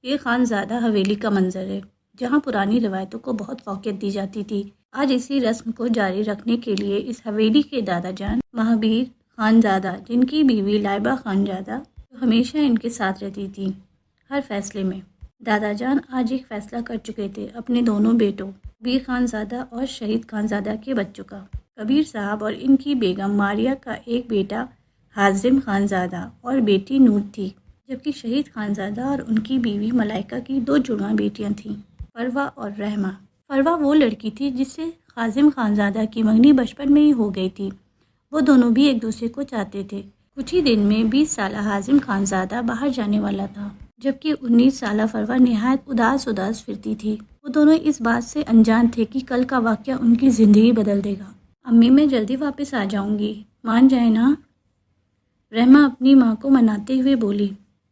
یہ خانزادہ حویلی کا منظر ہے جہاں پرانی روایتوں کو بہت فوقیت دی جاتی تھی۔ آج اسی رسم کو جاری رکھنے کے لیے اس حویلی کے دادا جان مہابیر خانزادہ، جن کی بیوی لائبہ خانزادہ جو ہمیشہ ان کے ساتھ رہتی تھی ہر فیصلے میں، دادا جان آج ایک فیصلہ کر چکے تھے اپنے دونوں بیٹوں کبیر خانزادہ اور شہید خانزادہ کے بچوں کا۔ کبیر صاحب اور ان کی بیگم ماریہ کا ایک بیٹا حازم خانزادہ اور بیٹی نور تھی، جبکہ شہید خانزادہ اور ان کی بیوی ملائکہ کی دو جڑواں بیٹیاں تھیں، فروا اور رحمہ۔ فروا وہ لڑکی تھی جس سے حازم خانزادہ کی منگنی بچپن میں ہی ہو گئی تھی۔ وہ دونوں بھی ایک دوسرے کو چاہتے تھے۔ کچھ ہی دن میں 20 سالہ حازم خانزادہ باہر جانے والا تھا، جبکہ 19 سالہ فروا نہایت اداس پھرتی تھی۔ وہ دونوں اس بات سے انجان تھے کہ کل کا واقعہ ان کی زندگی بدل دے گا۔ امی، میں جلدی واپس آ جاؤں گی، مان جائے نا؟ رحمہ اپنی ماں کو مناتے ہوئے بولی۔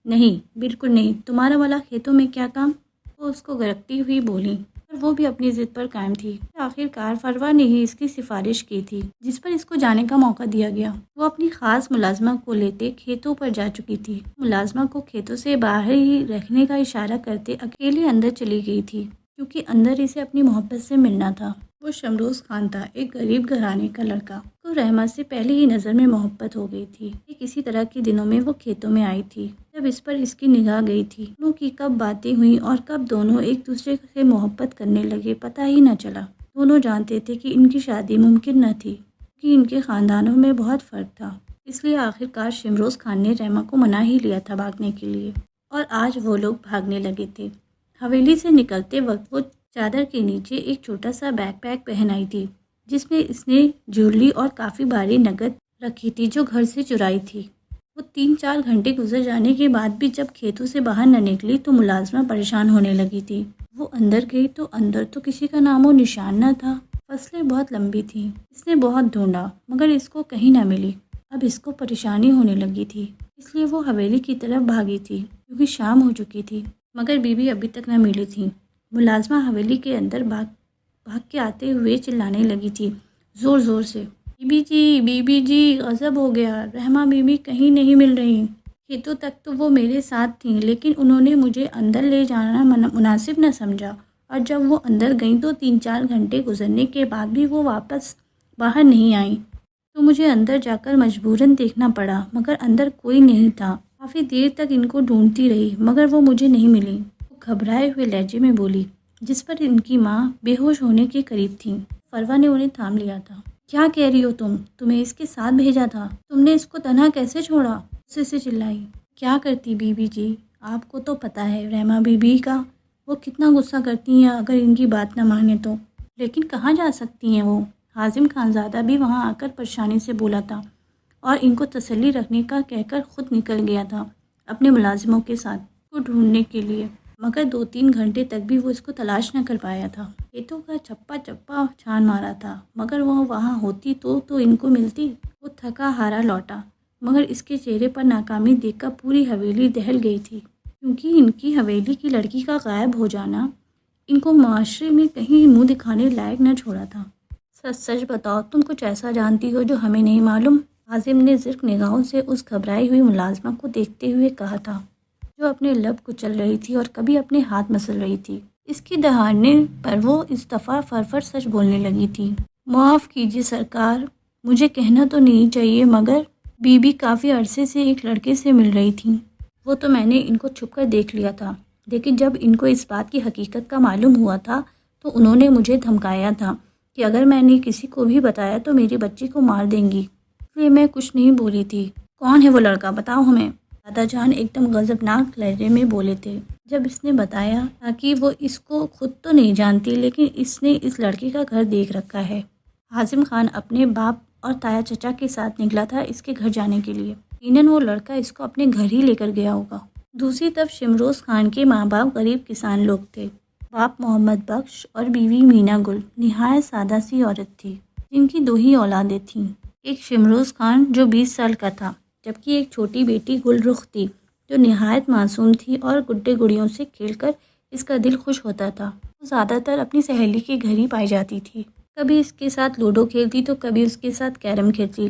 نہیں، بالکل نہیں، تمہارا والا کھیتوں میں کیا کام؟ وہ اس کو گرکتی ہوئی بولی، پر وہ بھی اپنی ضد پر قائم تھی۔ آخر کار فروا نے ہی اس کی سفارش کی تھی، جس پر اس کو جانے کا موقع دیا گیا۔ وہ اپنی خاص ملازمہ کو لیتے کھیتوں پر جا چکی تھی۔ ملازمہ کو کھیتوں سے باہر ہی رکھنے کا اشارہ کرتے اکیلے اندر چلی گئی تھی، کیونکہ اندر اسے اپنی محبت سے ملنا تھا۔ وہ شمروز خان تھا، ایک غریب گھرانے کا لڑکا۔ کو رحمہ سے پہلی ہی نظر میں محبت ہو گئی تھی۔ کسی طرح کے دنوں میں وہ کھیتوں میں آئی تھی جب اس پر اس کی نگاہ گئی تھی۔ دونوں کی کب باتیں ہوئیں اور کب دونوں ایک دوسرے سے محبت کرنے لگے پتہ ہی نہ چلا۔ دونوں جانتے تھے کہ ان کی شادی ممکن نہ تھی، کہ ان کے خاندانوں میں بہت فرق تھا۔ اس لیے آخر کار شمروز خان نے رحمہ کو منا ہی لیا تھا بھاگنے کے لیے، اور آج وہ لوگ بھاگنے لگے تھے۔ حویلی سے نکلتے وقت وہ چادر کے نیچے ایک چھوٹا سا بیگ پیک پہن آئی تھی، جس میں اس نے جویلری اور کافی بھاری نقد رکھی تھی جو گھر سے چرائی تھی۔ وہ 3-4 گھنٹے گزر جانے کے بعد بھی جب کھیتوں سے باہر نہ نکلی تو ملازمہ پریشان ہونے لگی تھی۔ وہ اندر گئی تو اندر تو کسی کا نام و نشان نہ تھا۔ فصلیں بہت لمبی تھیں، اس نے بہت ڈھونڈا مگر اس کو کہیں نہ ملی۔ اب اس کو پریشانی ہونے لگی تھی، اس لیے وہ حویلی کی طرف بھاگی تھی، کیونکہ شام ہو چکی تھی، مگر بیوی ابھی تک نہ ملی تھی۔ ملازمہ حویلی کے اندر بھاگ کے آتے ہوئے چلانے لگی تھی زور زور سے، بی بی جی غضب ہو گیا، رحمہ بیوی کہیں نہیں مل رہی۔ کھیتوں تک تو وہ میرے ساتھ تھیں، لیکن انہوں نے مجھے اندر لے جانا مناسب نہ سمجھا، اور جب وہ اندر گئیں تو 3-4 گھنٹے گزرنے کے بعد بھی وہ واپس باہر نہیں آئیں، تو مجھے اندر جا کر مجبوراً دیکھنا پڑا، مگر اندر کوئی نہیں تھا۔ کافی دیر تک ان کو ڈھونڈتی رہی مگر وہ مجھے نہیں ملی، وہ گھبرائے ہوئے لہجے میں بولی، جس پر ان کی ماں بے ہوش ہونے کے قریب تھیں۔ فروا نے انہیں تھام لیا تھا۔ کیا کہہ رہی ہو تم؟ تمہیں اس کے ساتھ بھیجا تھا، تم نے اس کو تنہا کیسے چھوڑا؟ غصے سے چلائی۔ کیا کرتی بی بی جی، آپ کو تو پتہ ہے رحمہ بی بی کا وہ کتنا غصہ کرتی ہیں اگر ان کی بات نہ مانے تو، لیکن کہاں جا سکتی ہیں وہ؟ حازم خانزادہ بھی وہاں آ کر پریشانی سے بولا تھا، اور ان کو تسلی رکھنے کا کہہ کر خود نکل گیا تھا اپنے ملازموں کے ساتھ کو ڈھونڈنے کے لیے، مگر 2-3 گھنٹے تک بھی وہ اس کو تلاش نہ کر پایا تھا۔ کھیتوں کا چپا چھان مارا تھا، مگر وہ وہاں ہوتی تو ان کو ملتی۔ وہ تھکا ہارا لوٹا، مگر اس کے چہرے پر ناکامی دیکھ کر پوری حویلی دہل گئی تھی، کیونکہ ان کی حویلی کی لڑکی کا غائب ہو جانا ان کو معاشرے میں کہیں منہ دکھانے لائق نہ چھوڑا تھا۔ سچ سچ بتاؤ، تم کچھ ایسا جانتی ہو جو ہمیں نہیں معلوم؟ حازم نے زرق نگاہوں سے اس گھبرائی ہوئی ملازمہ کو دیکھتے ہوئے کہا تھا، جو اپنے لب کچل رہی تھی اور کبھی اپنے ہاتھ مسل رہی تھی۔ اس کی دہاڑنے پر وہ اس دفعہ فر سچ بولنے لگی تھی۔ معاف کیجیے سرکار، مجھے کہنا تو نہیں چاہیے، مگر بی بی کافی عرصے سے ایک لڑکے سے مل رہی تھیں۔ وہ تو میں نے ان کو چھپ کر دیکھ لیا تھا، لیکن جب ان کو اس بات کی حقیقت کا معلوم ہوا تھا تو انہوں نے مجھے دھمکایا تھا کہ اگر میں نے کسی کو بھی بتایا تو میری بچی کو مار دیں گی، اس لیے میں کچھ نہیں بولی تھی۔ کون ہے وہ لڑکا، بتاؤ ہمیں؟ دادا جان ایک دم غضبناک لہجے میں بولے تھے جب اس نے بتایا تاکہ وہ اس کو خود تو نہیں جانتی، لیکن اس نے اس لڑکی کا گھر دیکھ رکھا ہے۔ حازم خان اپنے باپ اور تایا چچا کے ساتھ نکلا تھا اس کے گھر جانے کے لیے، یقیناً وہ لڑکا اس کو اپنے گھر ہی لے کر گیا ہوگا۔ دوسری طرف شمروز خان کے ماں باپ غریب کسان لوگ تھے۔ باپ محمد بخش اور بیوی مینا گل نہایت سادہ سی عورت تھی، جن کی 2 ہی اولادیں تھیں، ایک شمروز خان جو 20 سال کا تھا، جبکہ ایک چھوٹی بیٹی گل رخ تھی جو نہایت معصوم تھی اور گڈے گڑیوں سے کھیل کر اس کا دل خوش ہوتا تھا۔ وہ زیادہ تر اپنی سہیلی کے گھر ہی پائی جاتی تھی، کبھی اس کے ساتھ لوڈو کھیلتی تو کبھی اس کے ساتھ کیرم کھیلتی،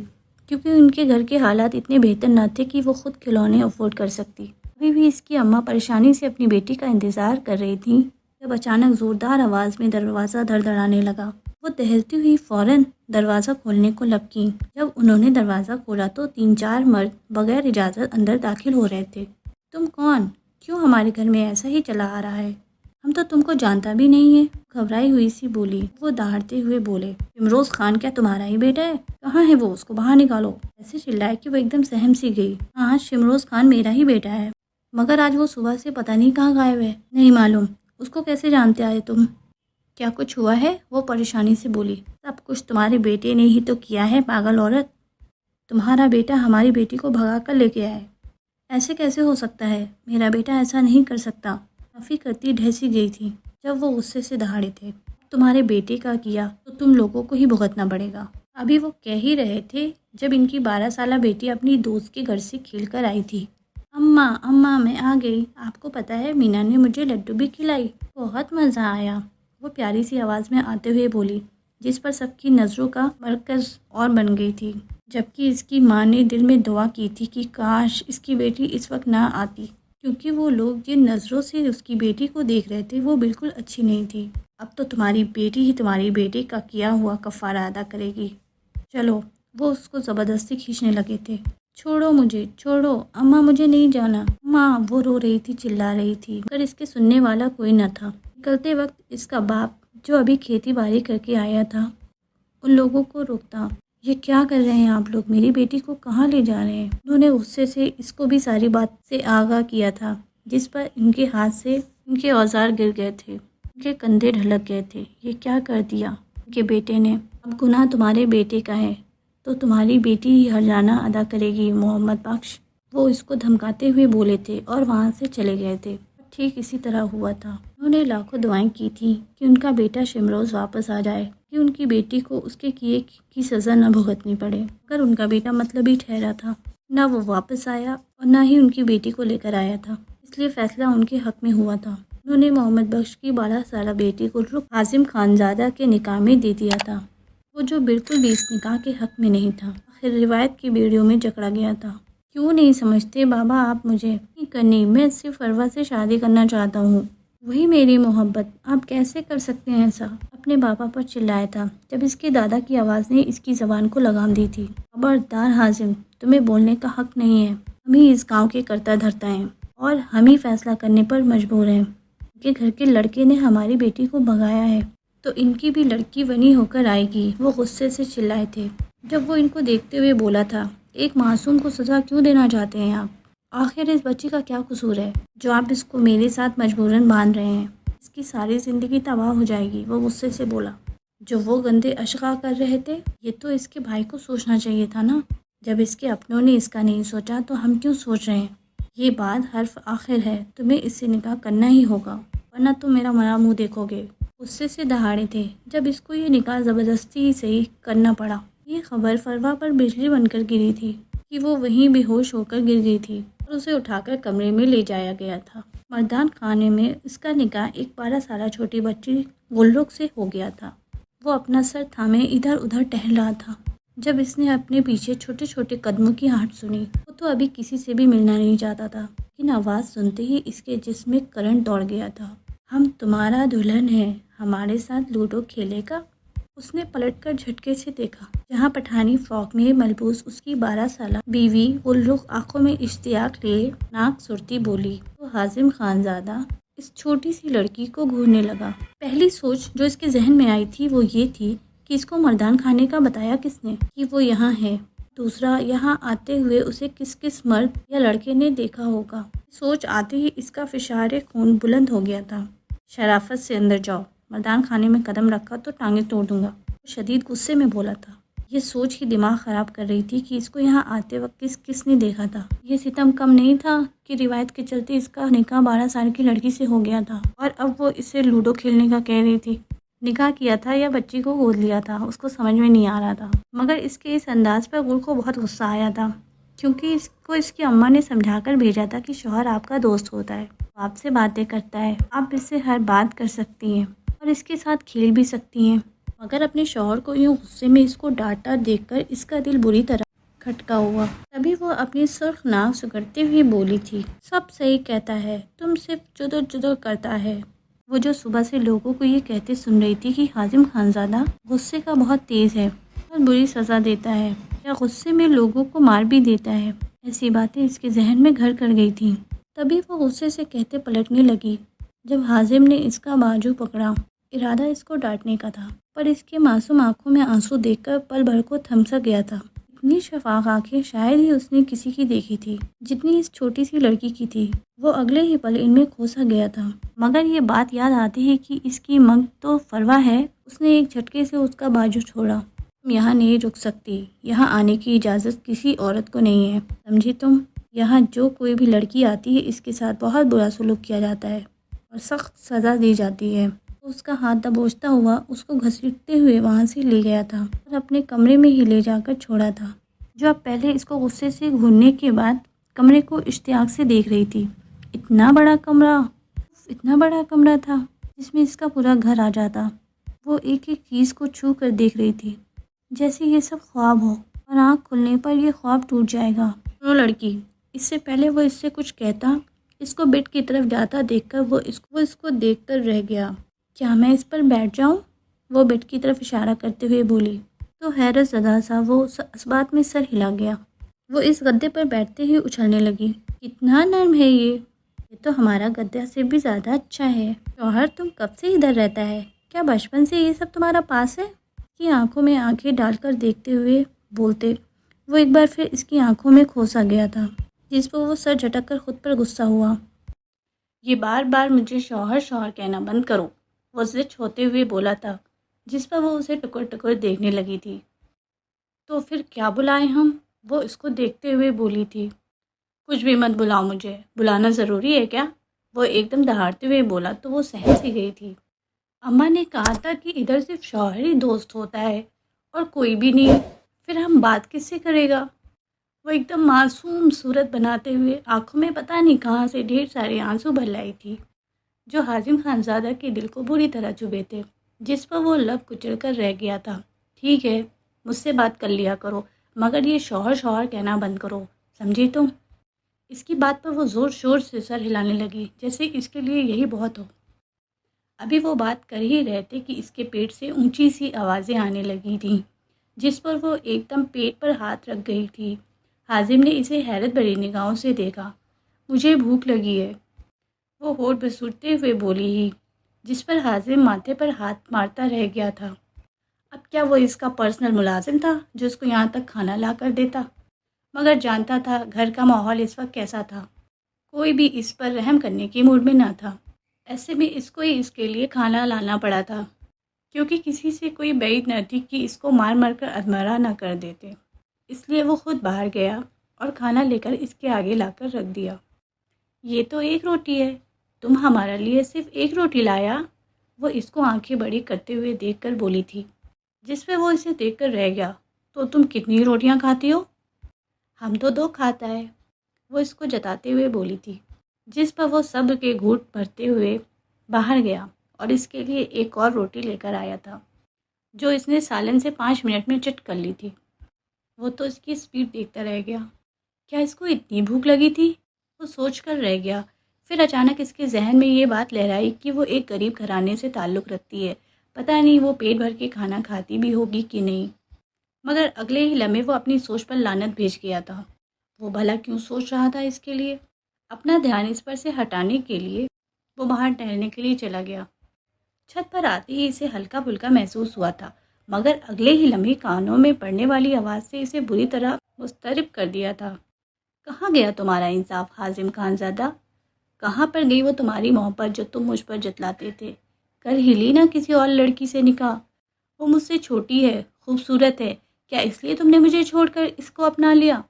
کیونکہ ان کے گھر کے حالات اتنے بہتر نہ تھے کہ وہ خود کھلونے افورڈ کر سکتی۔ ابھی بھی اس کی اماں پریشانی سے اپنی بیٹی کا انتظار کر رہی تھیں جب اچانک زوردار آواز میں دروازہ دھڑدھڑانے لگا۔ وہ دہلتی ہوئی فوراً دروازہ کھولنے کو لپکیں۔ جب انہوں نے دروازہ کھولا تو 3-4 مرد بغیر اجازت اندر داخل ہو رہے تھے۔ تم کون؟ کیوں ہمارے گھر میں ایسا ہی چلا آ رہا ہے؟ ہم تو تم کو جانتا بھی نہیں ہے، گھبرائی ہوئی سی بولی۔ وہ دہاڑتے ہوئے بولے، شمروز خان کیا تمہارا ہی بیٹا ہے؟ کہاں ہے وہ؟ اس کو باہر نکالو۔ ایسے چلائے کہ وہ ایک دم سہم سی گئی۔ ہاں، شمروز خان میرا ہی بیٹا ہے، مگر آج وہ صبح سے پتہ نہیں کہاں غائب ہے۔ نہیں معلوم۔ اس کو کیسے جانتے آئے تم؟ کیا کچھ ہوا ہے؟ وہ پریشانی سے بولی۔ سب کچھ تمہارے بیٹے نے ہی تو کیا ہے پاگل عورت۔ تمہارا بیٹا ہماری بیٹی کو بھگا کر لے کے آئے۔ ایسے کیسے ہو سکتا ہے؟ میرا بیٹا ایسا نہیں کر سکتا۔ معافی کرتی ڈھیسی گئی تھی جب وہ غصے سے دہاڑے تھے۔ تمہارے بیٹے کا کیا تو تم لوگوں کو ہی بھگتنا پڑے گا۔ ابھی وہ کہہ ہی رہے تھے جب ان کی 12 سالہ بیٹی اپنی دوست کے گھر سے کھیل کر آئی تھی۔ اماں اماں میں آ گئی، آپ کو پتہ ہے مینا نے مجھے لڈو بھی کھلائی، بہت مزہ آیا، وہ پیاری سی آواز میں آتے ہوئے بولی، جس پر سب کی نظروں کا مرکز اور بن گئی تھی، جبکہ اس کی ماں نے دل میں دعا کی تھی کہ کاش اس کی بیٹی اس وقت نہ آتی، کیونکہ وہ لوگ جن نظروں سے اس کی بیٹی کو دیکھ رہے تھے وہ بالکل اچھی نہیں تھی۔ اب تو تمہاری بیٹی ہی تمہاری بیٹے کا کیا ہوا کفارہ ادا کرے گی۔ چلو، وہ اس کو زبردستی کھینچنے لگے تھے۔ چھوڑو مجھے، چھوڑو اماں، مجھے نہیں جانا۔ ماں، وہ رو رہی تھی، چلا رہی تھی، مگر اس کے سننے والا کوئی نہ تھا۔ نکلتے وقت اس کا باپ جو ابھی کھیتی باڑی کر کے آیا تھا ان لوگوں کو روکتا، یہ کیا کر رہے ہیں آپ لوگ؟ میری بیٹی کو کہاں لے جا رہے ہیں؟ انہوں نے غصے سے اس کو بھی ساری بات سے آگاہ کیا تھا، جس پر ان کے ہاتھ سے ان کے اوزار گر گئے تھے، ان کے کندھے ڈھلک گئے تھے۔ یہ کیا کر دیا ان کے بیٹے نے؟ اب گناہ تمہارے بیٹے کا ہے تو تمہاری بیٹی ہی ہرجانہ ادا کرے گی محمد بخش، وہ اس کو دھمکاتے ہوئے بولے تھے اور وہاں سے چلے گئے تھے۔ ٹھیک اسی طرح ہوا تھا۔ انہوں نے لاکھوں دعائیں کی تھیں کہ ان کا بیٹا شمروز واپس آ جائے، کہ ان کی بیٹی کو اس کے کیے کی سزا نہ بھگتنی پڑے، مگر ان کا بیٹا مطلبی ٹھہرا تھا، نہ وہ واپس آیا اور نہ ہی ان کی بیٹی کو لے کر آیا تھا، اس لیے فیصلہ ان کے حق میں ہوا تھا۔ انہوں نے محمد بخش کی 12 سالہ بیٹی کو رخ حازم خانزادہ کے نکاح میں دے دیا تھا، وہ جو بالکل بھی اس نکاح کے حق میں نہیں تھا، آخر روایت کی بیڑیوں میں جکڑا گیا تھا۔ کیوں نہیں سمجھتے بابا آپ مجھے؟ نہیں کرنی، میں صرف عروہ سے شادی کرنا چاہتا ہوں، وہی میری محبت، آپ کیسے کر سکتے ہیں ایسا؟ اپنے بابا پر چلایا تھا جب اس کے دادا کی آواز نے اس کی زبان کو لگام دی تھی۔ خبردار حازم، تمہیں بولنے کا حق نہیں ہے، ہم ہی اس گاؤں کے کرتا دھرتا ہیں اور ہم ہی فیصلہ کرنے پر مجبور ہیں۔ ان کے گھر کے لڑکے نے ہماری بیٹی کو بھگایا ہے تو ان کی بھی لڑکی بنی ہو کر آئے گی، وہ غصے سے چلائے تھے جب وہ ان کو دیکھتے ہوئے بولا تھا، ایک معصوم کو سزا کیوں دینا چاہتے ہیں آپ؟ آخر اس بچی کا کیا قصور ہے جو آپ اس کو میرے ساتھ مجبوراً باندھ رہے ہیں؟ اس کی ساری زندگی تباہ ہو جائے گی، وہ غصے سے بولا۔ جو وہ گندے اشغال کر رہے تھے یہ تو اس کے بھائی کو سوچنا چاہیے تھا نا، جب اس کے اپنوں نے اس کا نہیں سوچا تو ہم کیوں سوچ رہے ہیں؟ یہ بات حرف آخر ہے، تمہیں اس سے نکاح کرنا ہی ہوگا ورنہ تم میرا مرا منہ دیکھو گے۔ غصے سے دہاڑے تھے جب اس کو یہ نکاح زبردستی ہی صحیح کرنا پڑا۔ یہ خبر فروا پر بجلی بن کر گری تھی کہ وہ وہیں بے ہوش ہو کر گر گئی تھی اور اسے اٹھا کر کمرے میں لے جایا گیا تھا۔ مردان خانے میں اس کا نکاح ایک 12 سالہ چھوٹی بچی گلرخ سے ہو گیا تھا۔ وہ اپنا سر تھامے ادھر ادھر ٹہل رہا تھا جب اس نے اپنے پیچھے چھوٹے چھوٹے قدموں کی آہٹ سنی۔ وہ تو ابھی کسی سے بھی ملنا نہیں چاہتا تھا، لیکن آواز سنتے ہی اس کے جسم میں کرنٹ دوڑ گیا تھا۔ ہم تمہارا دلہن ہے، ہمارے ساتھ لوڈو کھیلے گا؟ اس نے پلٹ کر جھٹکے سے دیکھا، جہاں پٹھانی فراک میں ملبوس اس کی 12 سالہ بیوی گلرخ آنکھوں میں اشتیاق لیے ناک سرتی بولی تو حازم خانزادہ اس چھوٹی سی لڑکی کو گھورنے لگا۔ پہلی سوچ جو اس کے ذہن میں آئی تھی وہ یہ تھی کہ اس کو مردان خانے کا بتایا کس نے کہ وہ یہاں ہے؟ دوسرا، یہاں آتے ہوئے اسے کس کس مرد یا لڑکے نے دیکھا ہوگا؟ سوچ آتے ہی اس کا فشار خون بلند ہو گیا تھا۔ شرافت سے اندر جاؤ، مردان خانے میں قدم رکھا تو ٹانگیں توڑ دوں گا، وہ شدید غصے میں بولا تھا۔ یہ سوچ ہی دماغ خراب کر رہی تھی کہ اس کو یہاں آتے وقت کس کس نے دیکھا تھا۔ یہ ستم کم نہیں تھا کہ روایت کے چلتے اس کا نکاح 12 سال کی لڑکی سے ہو گیا تھا اور اب وہ اسے لوڈو کھیلنے کا کہہ رہی تھی۔ نکاح کیا تھا یا بچی کو گود لیا تھا اس کو سمجھ میں نہیں آ رہا تھا، مگر اس کے اس انداز پر گل کو بہت غصہ آیا تھا، کیونکہ اس کو اس کی اماں نے سمجھا کر بھیجا تھا کہ شوہر آپ کا دوست ہوتا ہے، وہ آپ سے باتیں کرتا ہے، آپ اس سے ہر بات کر سکتی ہیں اور اس کے ساتھ کھیل بھی سکتی ہیں، مگر اپنے شوہر کو یوں غصے میں اس کو ڈانٹا دیکھ کر اس کا دل بری طرح کھٹکا ہوا۔ تبھی وہ اپنی سرخ ناک سکڑتے ہوئے بولی تھی، سب صحیح کہتا ہے، تم صرف چدر چدر کرتا ہے۔ وہ جو صبح سے لوگوں کو یہ کہتے سن رہی تھی کہ حازم خانزادہ غصے کا بہت تیز ہے، بہت بری سزا دیتا ہے، یا غصے میں لوگوں کو مار بھی دیتا ہے، ایسی باتیں اس کے ذہن میں گھر کر گئی تھیں۔ تبھی وہ غصے سے کہتے پلٹنے لگی جب حازم نے اس کا بازو پکڑا۔ ارادہ اس کو ڈانٹنے کا تھا، پر اس کے معصوم آنکھوں میں آنسو دیکھ کر پل بھر کو تھم سا گیا تھا۔ اتنی شفاف آنکھیں شاید ہی اس نے کسی کی دیکھی تھی جتنی اس چھوٹی سی لڑکی کی تھی۔ وہ اگلے ہی پل ان میں کھو سا گیا تھا۔ مگر یہ بات یاد آتی ہے کہ اس کی منگ تو فروا ہے۔ اس نے ایک جھٹکے سے اس کا بازو چھوڑا۔ تم یہاں نہیں رک سکتی، یہاں آنے کی اجازت کسی عورت کو نہیں ہے، سمجھی تم؟ یہاں جو کوئی بھی لڑکی آتی ہے اس کے ساتھ بہت برا سلوک کیا جاتا ہے اور سخت سزا دی جاتی ہے۔ اس کا ہاتھ دبوچتا ہوا اس کو گھسیٹتے ہوئے وہاں سے لے گیا تھا اور اپنے کمرے میں ہی لے جا کر چھوڑا تھا، جو اب پہلے اس کو غصے سے گھورنے کے بعد کمرے کو اشتیاق سے دیکھ رہی تھی۔ اتنا بڑا کمرہ تھا جس میں اس کا پورا گھر آ جاتا۔ وہ ایک ایک چیز کو چھو کر دیکھ رہی تھی جیسے یہ سب خواب ہو، اور آنکھ کھلنے پر یہ خواب ٹوٹ جائے گا۔ وہ لڑکی، اس سے پہلے وہ اس سے کچھ کہتا، اس کو بیڈ کی طرف جاتا دیکھ کر وہ اس کو دیکھ کر رہ گیا۔ کیا میں اس پر بیٹھ جاؤں؟ وہ بیڈ کی طرف اشارہ کرتے ہوئے بولی۔ تو حیرت زدہ سا وہ اس بات میں سر ہلا گیا۔ وہ اس گدے پر بیٹھتے ہی اچھلنے لگی۔ کتنا نرم ہے یہ تو ہمارا گدہ سے بھی زیادہ اچھا ہے۔ شوہر تم کب سے ادھر رہتا ہے؟ کیا بچپن سے یہ سب تمہارا پاس ہے؟ اس کی آنکھوں میں آنکھیں ڈال کر دیکھتے ہوئے بولتے وہ ایک بار پھر اس کی آنکھوں میں کھو سا گیا تھا، جس پر وہ سر جھٹک کر خود پر غصہ ہوا۔ یہ بار بار مجھے شوہر کہنا بند کرو، وہ زچ ہوتے ہوئے بولا تھا، جس پر وہ اسے ٹکر ٹکر دیکھنے لگی تھی۔ تو پھر کیا بلائیں ہم؟ وہ اس کو دیکھتے ہوئے بولی تھی۔ کچھ بھی مت بلاؤ، مجھے بلانا ضروری ہے کیا؟ وہ ایک دم دہاڑتے ہوئے بولا تو وہ سہم سی گئی تھی۔ اماں نے کہا تھا کہ ادھر صرف شوہر ہی دوست ہوتا ہے اور کوئی بھی نہیں، پھر ہم بات کس سے کرے گا؟ وہ ایک دم معصوم صورت بناتے ہوئے آنکھوں میں پتہ نہیں کہاں سے ڈھیر سارے آنسو بھر لائی تھی، جو حازم خانزادہ کے دل کو بری طرح چبھے تھے، جس پر وہ لب کچل کر رہ گیا تھا۔ ٹھیک ہے، مجھ سے بات کر لیا کرو، مگر یہ شوہر کہنا بند کرو، سمجھی تم؟ اس کی بات پر وہ زور شور سے سر ہلانے لگی جیسے اس کے لیے یہی بہت ہو۔ ابھی وہ بات کر ہی رہے تھے کہ اس کے پیٹ سے اونچی سی آوازیں آنے لگی تھیں، جس پر وہ ایک دم پیٹ پر ہاتھ رکھ گئی تھی۔ حازم نے اسے حیرت بھری نگاہوں سے دیکھا۔ مجھے بھوک لگی ہے، وہ ہونٹ بسوڑتے ہوئے بولی ہی، جس پر حازم ماتھے پر ہاتھ مارتا رہ گیا تھا۔ اب کیا وہ اس کا پرسنل ملازم تھا جو اس کو یہاں تک کھانا لا کر دیتا؟ مگر جانتا تھا گھر کا ماحول اس وقت کیسا تھا، کوئی بھی اس پر رحم کرنے کی موڈ میں نہ تھا۔ ایسے میں اس کو ہی اس کے لیے کھانا لانا پڑا تھا، کیونکہ کسی سے کوئی بعید نہ تھی کہ اس کو مار مار کر ادمرہ نہ کر دیتے۔ اس لیے وہ خود باہر گیا اور کھانا لے کر اس کے آگے لا کر رکھ دیا۔ یہ تو ایک روٹی ہے، تم ہمارے لیے صرف ایک روٹی لایا؟ وہ اس کو آنکھیں بڑی کرتے ہوئے دیکھ کر بولی تھی، جس پہ وہ اسے دیکھ کر رہ گیا۔ تو تم کتنی روٹیاں کھاتی ہو؟ ہم تو 2 کھاتا ہے، وہ اس کو جتاتے ہوئے بولی تھی، جس پر وہ صبر کے گھونٹ بھرتے ہوئے باہر گیا اور اس کے لیے ایک اور روٹی لے کر آیا تھا، جو اس نے سالن سے 5 منٹ میں چٹ کر لی تھی۔ وہ تو اس کی اسپیڈ دیکھتا رہ گیا۔ کیا اس کو اتنی بھوک لگی تھی؟ وہ سوچ کر رہ گیا۔ پھر اچانک اس کے ذہن میں یہ بات لہرائی کہ وہ ایک غریب گھرانے سے تعلق رکھتی ہے، پتہ نہیں وہ پیٹ بھر کے کھانا کھاتی بھی ہوگی کہ نہیں۔ مگر اگلے ہی لمحے وہ اپنی سوچ پر لعنت بھیج گیا تھا۔ وہ بھلا کیوں سوچ رہا تھا اس کے لیے؟ اپنا دھیان اس پر سے ہٹانے کے لیے وہ باہر ٹہلنے کے لیے چلا گیا۔ چھت پر آتے ہی اسے ہلکا پھلکا محسوس ہوا تھا، مگر اگلے ہی لمحے کانوں میں پڑنے والی آواز سے اسے بری طرح مضطرب کر دیا تھا۔ کہاں گیا تمہارا انصاف حازم خانزادہ؟ کہاں پر گئی وہ تمہاری محبت جو تم مجھ پر جتلاتے تھے؟ کر ہی لی نہ کسی اور لڑکی سے نکاح؟ وہ مجھ سے چھوٹی ہے، خوبصورت ہے، کیا اس لیے تم نے مجھے چھوڑ کر اس کو اپنا لیا؟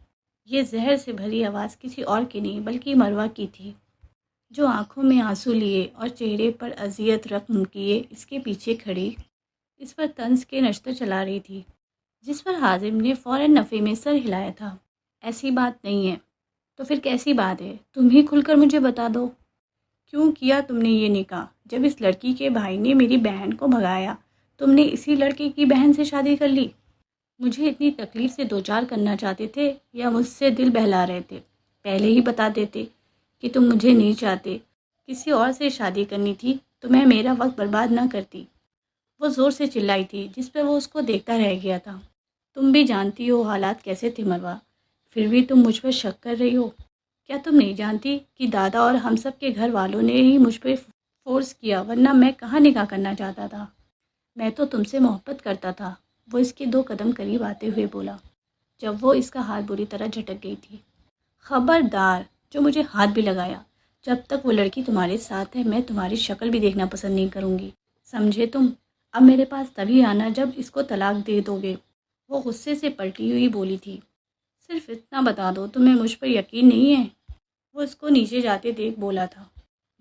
یہ زہر سے بھری آواز کسی اور کی نہیں بلکہ مروہ کی تھی، جو آنکھوں میں آنسو لیے اور چہرے پر اذیت رقم کیے اس کے پیچھے کھڑی اس پر طنز کے نشتر چلا رہی تھی، جس پر حازم نے فوراً نفی میں سر ہلایا تھا۔ ایسی بات نہیں ہے۔ تو پھر کیسی بات ہے؟ تم ہی کھل کر مجھے بتا دو۔ کیوں کیا تم نے یہ نکاح؟ جب اس لڑکی کے بھائی نے میری بہن کو بھگایا، تم نے اسی لڑکے کی بہن سے شادی کر لی؟ مجھے اتنی تکلیف سے دوچار کرنا چاہتے تھے یا مجھ سے دل بہلا رہے تھے؟ پہلے ہی بتا دیتے کہ تم مجھے نہیں چاہتے، کسی اور سے شادی کرنی تھی تو میں میرا وقت برباد نہ کرتی۔ وہ زور سے چلائی تھی جس پہ وہ اس کو دیکھتا رہ گیا تھا۔ تم بھی جانتی ہو حالات کیسے تھے مروہ، پھر بھی تم مجھ پر شک کر رہی ہو۔ کیا تم نہیں جانتی کہ دادا اور ہم سب کے گھر والوں نے ہی مجھ پہ فورس کیا، ورنہ میں کہاں نکاح کرنا چاہتا تھا؟ میں تو تم سے محبت کرتا تھا، وہ اس کے 2 قدم قریب آتے ہوئے بولا، جب وہ اس کا ہاتھ بری طرح جھٹک گئی تھی۔ خبردار، جو مجھے ہاتھ بھی لگایا، جب تک وہ لڑکی تمہارے ساتھ ہے میں تمہاری شکل بھی دیکھنا پسند نہیں کروں گی، سمجھے تم؟ اب میرے پاس تبھی آنا جب اس کو طلاق دے دو گے۔ وہ غصے سے پلٹی ہوئی بولی تھی، صرف اتنا بتا دو تمہیں مجھ پر یقین نہیں ہے؟ وہ اس کو نیچے جاتے دیکھ بولا تھا،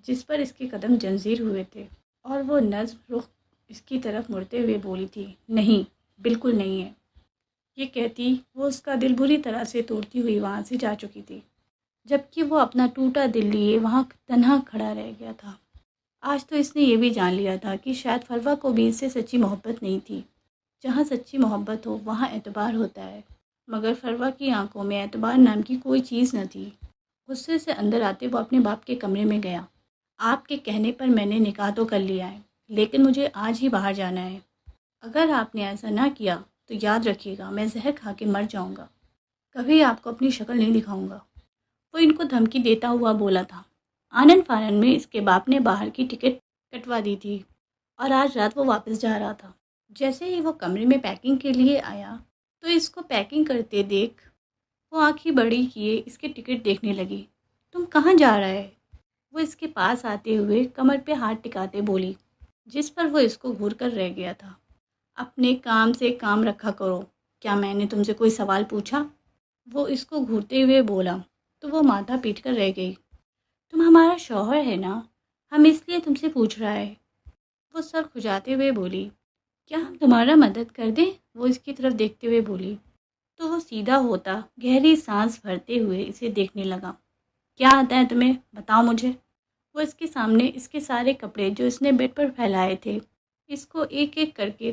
جس پر اس کے قدم جنزیر ہوئے تھے، اور وہ نظم رخ اس کی طرف مڑتے ہوئے بولی تھی، نہیں، بالکل نہیں ہے۔ یہ کہتی وہ اس کا دل بری طرح سے توڑتی ہوئی وہاں سے جا چکی تھی، جبکہ وہ اپنا ٹوٹا دل لیے وہاں تنہا کھڑا رہ گیا تھا۔ آج تو اس نے یہ بھی جان لیا تھا کہ شاید فروا کو بھی اس سے سچی محبت نہیں تھی۔ جہاں سچی محبت ہو وہاں اعتبار ہوتا ہے، مگر فروا کی آنکھوں میں اعتبار نام کی کوئی چیز نہ تھی۔ غصے سے اندر آتے وہ اپنے باپ کے کمرے میں گیا۔ آپ کے کہنے پر میں نے نکاح تو کر لیا ہے، لیکن مجھے آج ہی باہر جانا ہے۔ اگر آپ نے ایسا نہ کیا تو یاد رکھیے گا میں زہر کھا کے مر جاؤں گا، کبھی آپ کو اپنی شکل نہیں دکھاؤں گا۔ وہ ان کو دھمکی دیتا ہوا بولا تھا۔ آنن فانن میں اس کے باپ نے باہر کی ٹکٹ کٹوا دی تھی اور آج رات وہ واپس جا رہا تھا۔ جیسے ہی وہ کمرے میں پیکنگ کے لیے آیا تو اس کو پیکنگ کرتے دیکھ وہ آنکھیں بڑی کیے اس کے ٹکٹ دیکھنے لگی۔ تم کہاں جا رہا ہے؟ وہ اس کے پاس آتے ہوئے کمر پہ ہاتھ ٹکاتے بولی، جس پر وہ اس کو گھور کر رہ گیا تھا۔ اپنے کام سے کام رکھا کرو، کیا میں نے تم سے کوئی سوال پوچھا؟ وہ اس کو گھورتے ہوئے بولا تو وہ ماتھا پیٹ کر رہ گئی۔ تم ہمارا شوہر ہے نا، ہم اس لیے تم سے پوچھ رہا ہے۔ وہ سر کھجاتے ہوئے بولی، کیا ہم تمہارا مدد کر دیں؟ وہ اس کی طرف دیکھتے ہوئے بولی تو وہ سیدھا ہوتا گہری سانس بھرتے ہوئے اسے دیکھنے لگا۔ کیا آتا ہے تمہیں؟ بتاؤ مجھے۔ وہ اس کے سامنے اس کے سارے کپڑے جو اس نے بیڈ پر پھیلائے تھے اس کو ایک ایک کر کے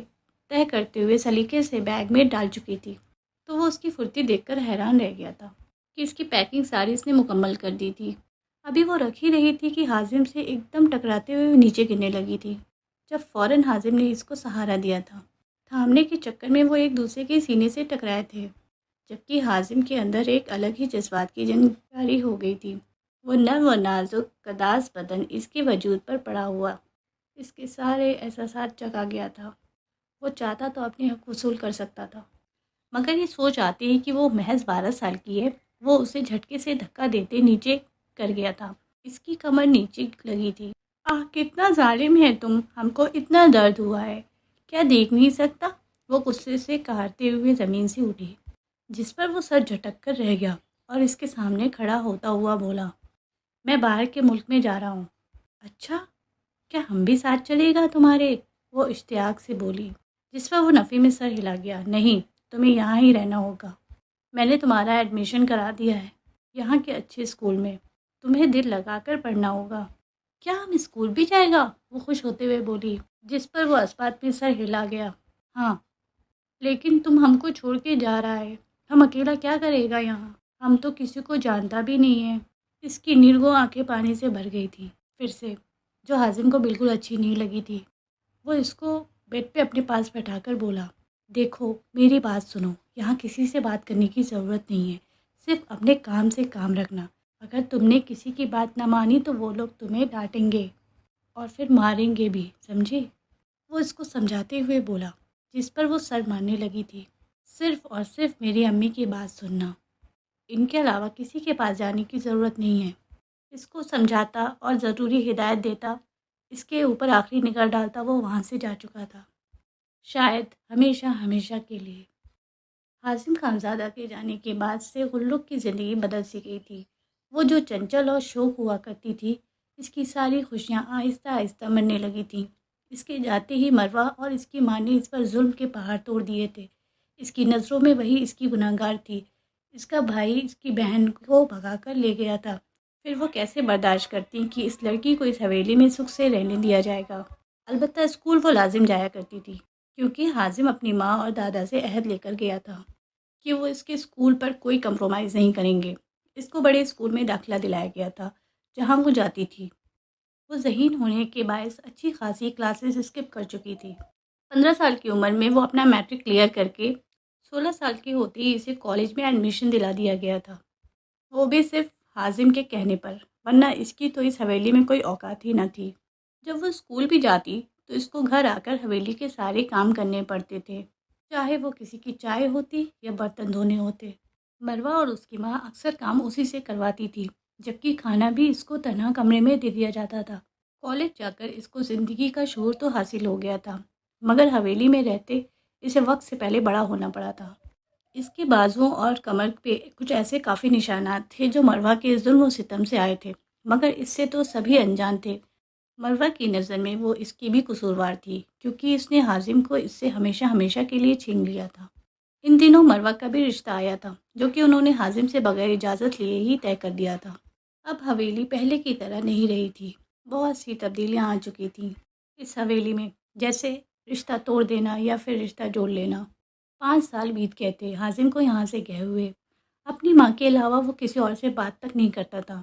طے کرتے ہوئے سلیقے سے بیگ میں ڈال چکی تھی، تو وہ اس کی پھرتی دیکھ کر حیران رہ گیا تھا کہ اس کی پیکنگ ساری اس نے مکمل کر دی تھی۔ ابھی وہ رکھ ہی رہی تھی کہ حازم سے ایک دم ٹکراتے ہوئے نیچے گرنے لگی تھی، جب فوراً حازم نے اس کو سہارا دیا تھا۔ تھامنے کے چکر میں وہ ایک دوسرے کے سینے سے ٹکرائے تھے، جبکہ حازم کے اندر ایک الگ ہی جذبات کی جنگ جاری ہو گئی تھی۔ وہ نرم و نازک قداس بدن اس کے وجود پر پڑا ہوا اس کے سارے احساسات جگا گیا تھا۔ وہ چاہتا تو اپنے حق وصول کر سکتا تھا، مگر یہ سوچ آتی ہے کہ وہ محض 12 سال کی ہے۔ وہ اسے جھٹکے سے دھکا دیتے نیچے کر گیا تھا، اس کی کمر نیچے لگی تھی۔ آہ کتنا ظالم ہے تم، ہم کو اتنا درد ہوا ہے، کیا دیکھ نہیں سکتا؟ وہ غصے سے کہرتے ہوئے زمین سے اٹھی، جس پر وہ سر جھٹک کر رہ گیا اور اس کے سامنے کھڑا ہوتا ہوا بولا، میں باہر کے ملک میں جا رہا ہوں۔ اچھا، کیا ہم بھی ساتھ چلے گا تمہارے؟ وہ اشتیاق سے بولی، جس پر وہ نفی میں سر ہلا گیا۔ نہیں، تمہیں یہاں ہی رہنا ہوگا، میں نے تمہارا ایڈمیشن کرا دیا ہے یہاں کے اچھے اسکول میں، تمہیں دل لگا کر پڑھنا ہوگا۔ کیا ہم اسکول بھی جائے گا؟ وہ خوش ہوتے ہوئے بولی، جس پر وہ اس بات میں سر ہلا گیا۔ ہاں، لیکن تم ہم کو چھوڑ کے جا رہا ہے، ہم اکیلا کیا کرے گا یہاں؟ ہم تو کسی کو جانتا بھی نہیں ہے۔ اس کی نرگو آنکھیں پانی سے بھر گئی تھیں پھر سے، جو حازم کو بالکل اچھی نہیں لگی تھی۔ وہ اس کو بیڈ پہ اپنے پاس بیٹھا کر بولا، دیکھو میری بات سنو، یہاں کسی سے بات کرنے کی ضرورت نہیں ہے، صرف اپنے کام سے کام رکھنا۔ اگر تم نے کسی کی بات نہ مانی تو وہ لوگ تمہیں ڈانٹیں گے اور پھر ماریں گے بھی، سمجھے؟ وہ اس کو سمجھاتے ہوئے بولا، جس پر وہ سر مارنے لگی تھی۔ صرف اور صرف میری امی کی بات سننا، ان کے علاوہ کسی کے پاس جانے کی ضرورت نہیں ہے۔ اس کو سمجھاتا اور ضروری ہدایت دیتا، اس کے اوپر آخری نگاہ ڈالتا وہ وہاں سے جا چکا تھا، شاید ہمیشہ ہمیشہ کے لیے۔ حازم خانزادہ کے جانے کے بعد سے غلق کی زندگی بدل سی گئی تھی۔ وہ جو چنچل اور شوق ہوا کرتی تھی، اس کی ساری خوشیاں آہستہ آہستہ مرنے لگی تھیں۔ اس کے جاتے ہی مروہ اور اس کی ماں نے اس پر ظلم کے پہاڑ توڑ دیے تھے۔ اس کی نظروں میں وہی اس کی گناہ گار تھی۔ اس کا بھائی اس کی بہن کو بھگا کر لے گیا تھا، پھر وہ کیسے برداشت کرتی کہ اس لڑکی کو اس حویلی میں سکھ سے رہنے دیا جائے گا؟ البتہ اسکول وہ لازم جایا کرتی تھی، کیونکہ حازم اپنی ماں اور دادا سے عہد لے کر گیا تھا کہ وہ اس کے اسکول پر کوئی کمپرومائز نہیں کریں گے۔ اس کو بڑے اسکول میں داخلہ دلایا گیا تھا جہاں وہ جاتی تھی۔ وہ ذہین ہونے کے باعث اچھی خاصی کلاسز اسکپ کر چکی تھی۔ 15 سال کی عمر میں وہ اپنا میٹرک کلیئر کر کے 16 سال کی ہوتے ہی اسے کالج میں ایڈمیشن دلا دیا گیا تھا، وہ بھی صرف حازم کے کہنے پر، ورنہ اس کی تو اس حویلی میں کوئی اوقات ہی نہ تھی۔ جب وہ اسکول بھی جاتی تو اس کو گھر آ کر حویلی کے سارے کام کرنے پڑتے تھے، چاہے وہ کسی کی چائے ہوتی یا برتن دھونے ہوتے۔ مروہ اور اس کی ماں اکثر کام اسی سے کرواتی تھی، جبکہ کھانا بھی اس کو تنہا کمرے میں دے دیا جاتا تھا۔ کالج جا کر اس کو زندگی کا شعور تو حاصل ہو گیا تھا، مگر حویلی میں رہتے اسے وقت سے پہلے بڑا ہونا پڑا تھا۔ اس کے بازوؤں اور کمر پہ کچھ ایسے کافی نشانات تھے جو مروہ کے ظلم و ستم سے آئے تھے، مگر اس سے تو سبھی انجان تھے۔ مروہ کی نظر میں وہ اس کی بھی قصوروار تھی، کیونکہ اس نے حازم کو اس سے ہمیشہ ہمیشہ کے لیے چھین لیا تھا۔ ان دنوں مروہ کا بھی رشتہ آیا تھا، جو کہ انہوں نے حازم سے بغیر اجازت لیے ہی طے کر دیا تھا۔ اب حویلی پہلے کی طرح نہیں رہی تھی، بہت سی تبدیلیاں آ چکی تھیں اس حویلی میں، جیسے رشتہ توڑ دینا یا پھر رشتہ جوڑ لینا۔ 5 سال بیت گئے تھے حازم کو یہاں سے گئے ہوئے۔ اپنی ماں کے علاوہ وہ کسی اور سے بات تک نہیں کرتا تھا،